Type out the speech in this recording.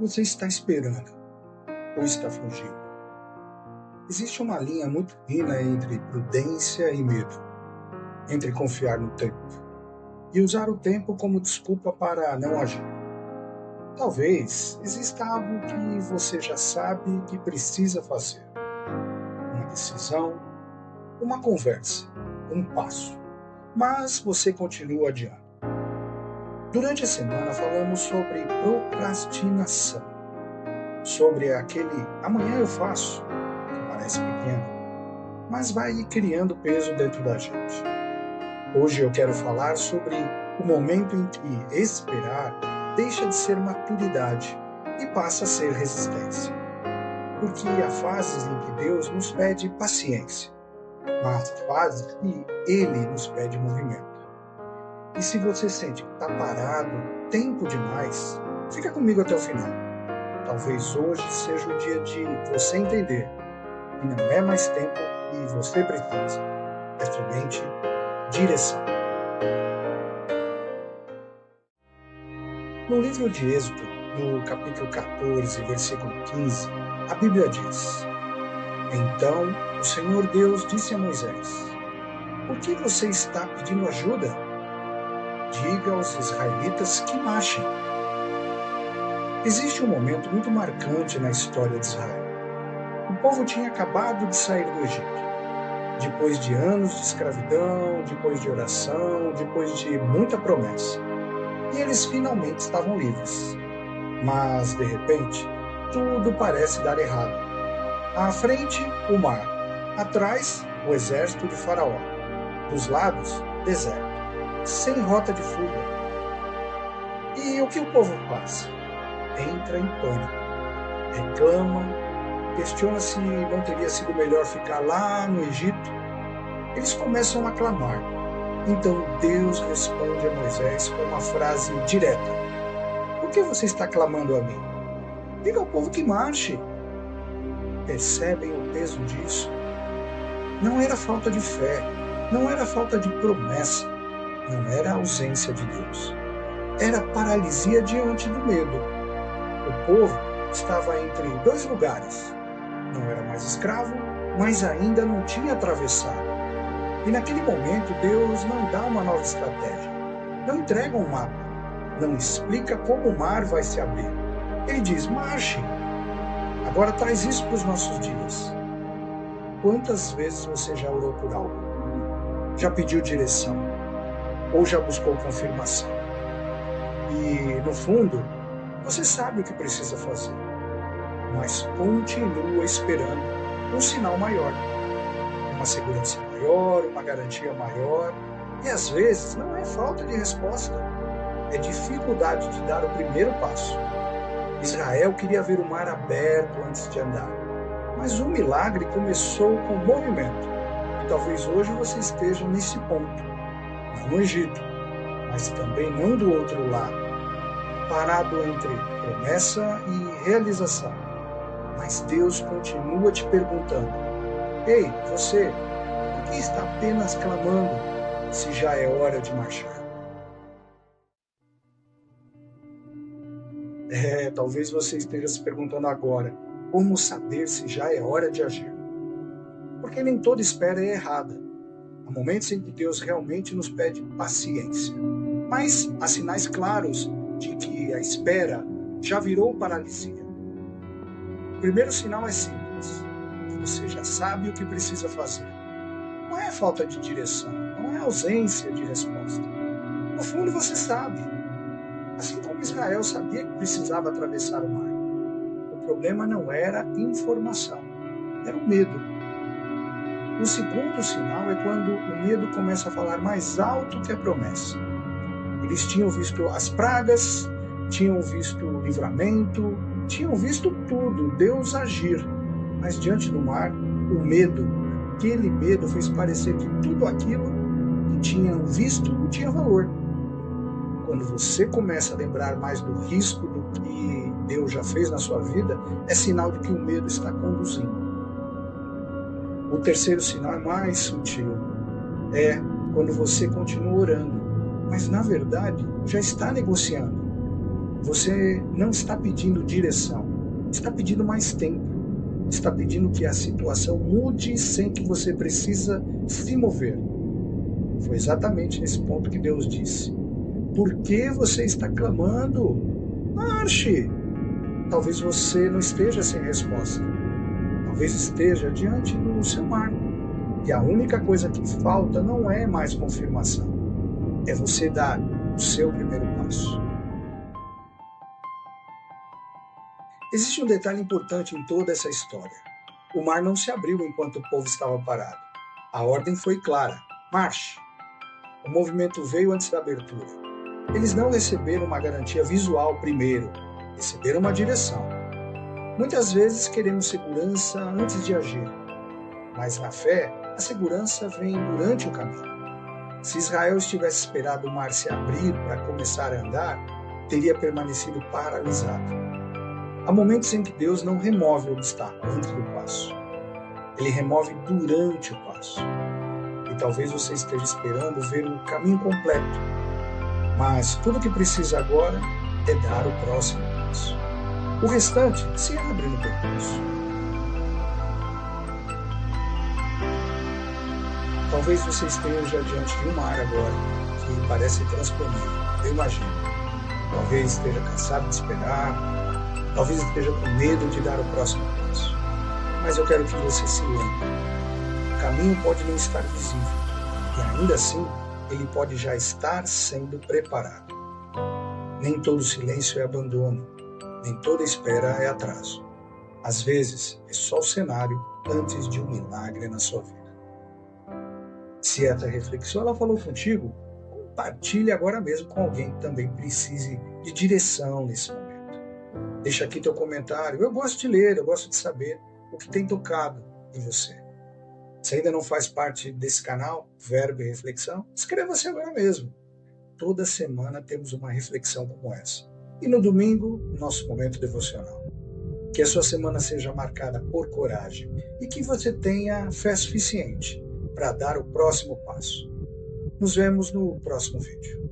Você está esperando ou está fugindo? Existe uma linha muito fina entre prudência e medo, entre confiar no tempo e usar o tempo como desculpa para não agir. Talvez exista algo que você já sabe que precisa fazer. Uma decisão, uma conversa, um passo. Mas você continua adiando. Durante a semana falamos sobre procrastinação, sobre aquele amanhã eu faço, que parece pequeno, mas vai criando peso dentro da gente. Hoje eu quero falar sobre o momento em que esperar deixa de ser maturidade e passa a ser resistência. Porque há fases em que Deus nos pede paciência, mas há fases que Ele nos pede movimento. E se você sente que está parado, tempo demais, fica comigo até o final. Talvez hoje seja o dia de você entender que não é mais tempo que você precisa, é somente direção. No livro de Êxodo, no capítulo 14, versículo 15, a Bíblia diz: Então o Senhor Deus disse a Moisés: Por que você está pedindo ajuda? Diga aos israelitas que marchem. Existe um momento muito marcante na história de Israel. O povo tinha acabado de sair do Egito. Depois de anos de escravidão, depois de oração, depois de muita promessa. E eles finalmente estavam livres. Mas, de repente, tudo parece dar errado. À frente, o mar. Atrás, o exército de Faraó. Dos lados, deserto. Sem rota de fuga. E o que o povo faz? Entra em pânico. Reclama, questiona se não teria sido melhor ficar lá no Egito. Eles começam a clamar. Então Deus responde a Moisés com uma frase direta: Por que você está clamando a mim? Diga ao povo que marche. Percebem o peso disso? Não era falta de fé, não era falta de promessa, não era ausência de Deus. Era paralisia diante do medo. O povo estava entre dois lugares. Não era mais escravo, mas ainda não tinha atravessado. E naquele momento Deus não dá uma nova estratégia. Não entrega um mapa. Não explica como o mar vai se abrir. Ele diz: marche. Agora traz isso para os nossos dias. Quantas vezes você já orou por algo? Já pediu direção? Ou já buscou confirmação? E, no fundo, você sabe o que precisa fazer, mas continua esperando um sinal maior, uma segurança maior, uma garantia maior, e às vezes não é falta de resposta, é dificuldade de dar o primeiro passo. Israel queria ver o mar aberto antes de andar, mas o milagre começou com movimento, e talvez hoje você esteja nesse ponto, não no Egito, mas também não do outro lado, parado entre promessa e realização. Mas Deus continua te perguntando: Ei, você, por que está apenas clamando se já é hora de marchar? Talvez você esteja se perguntando agora: como saber se já é hora de agir? Porque nem toda espera é errada. Há momentos em que Deus realmente nos pede paciência. Mas há sinais claros de que a espera já virou paralisia. O primeiro sinal é simples. Você já sabe o que precisa fazer. Não é falta de direção, não é ausência de resposta. No fundo você sabe. Assim como Israel sabia que precisava atravessar o mar. O problema não era informação, era o medo. O segundo sinal é quando o medo começa a falar mais alto que a promessa. Eles tinham visto as pragas, tinham visto o livramento, tinham visto tudo, Deus agir. Mas diante do mar, o medo, aquele medo fez parecer que tudo aquilo que tinham visto não tinha valor. Quando você começa a lembrar mais do risco do que Deus já fez na sua vida, é sinal de que o medo está conduzindo. O terceiro sinal é mais sutil. É quando você continua orando, mas na verdade já está negociando. Você não está pedindo direção, está pedindo mais tempo, está pedindo que a situação mude sem que você precisa se mover. Foi exatamente nesse ponto que Deus disse: por que você está clamando? Marche! Talvez você não esteja sem resposta. Talvez esteja diante do seu mar. E a única coisa que falta não é mais confirmação. É você dar o seu primeiro passo. Existe um detalhe importante em toda essa história. O mar não se abriu enquanto o povo estava parado. A ordem foi clara: marche! O movimento veio antes da abertura. Eles não receberam uma garantia visual primeiro, receberam uma direção. Muitas vezes queremos segurança antes de agir, mas na fé, a segurança vem durante o caminho. Se Israel tivesse esperado o mar se abrir para começar a andar, teria permanecido paralisado. Há momentos em que Deus não remove o obstáculo antes do passo. Ele remove durante o passo. E talvez você esteja esperando ver o caminho completo. Mas tudo o que precisa agora é dar o próximo passo. O restante se abre no percurso. Talvez você esteja diante de um mar agora que parece intransponível. Eu imagino. Talvez esteja cansado de esperar. Talvez esteja com medo de dar o próximo passo. Mas eu quero que você se lembre. O caminho pode não estar visível. E ainda assim, ele pode já estar sendo preparado. Nem todo silêncio é abandono. Nem toda espera é atraso. Às vezes, é só o cenário antes de um milagre na sua vida. Se essa reflexão ela falou contigo, compartilhe agora mesmo com alguém que também precise de direção nesse momento. Deixa aqui teu comentário. Eu gosto de ler, eu gosto de saber o que tem tocado em você. Se ainda não faz parte desse canal, Verbo e Reflexão, inscreva-se agora mesmo. Toda semana temos uma reflexão como essa. E no domingo, nosso momento devocional. Que a sua semana seja marcada por coragem e que você tenha fé suficiente para dar o próximo passo. Nos vemos no próximo vídeo.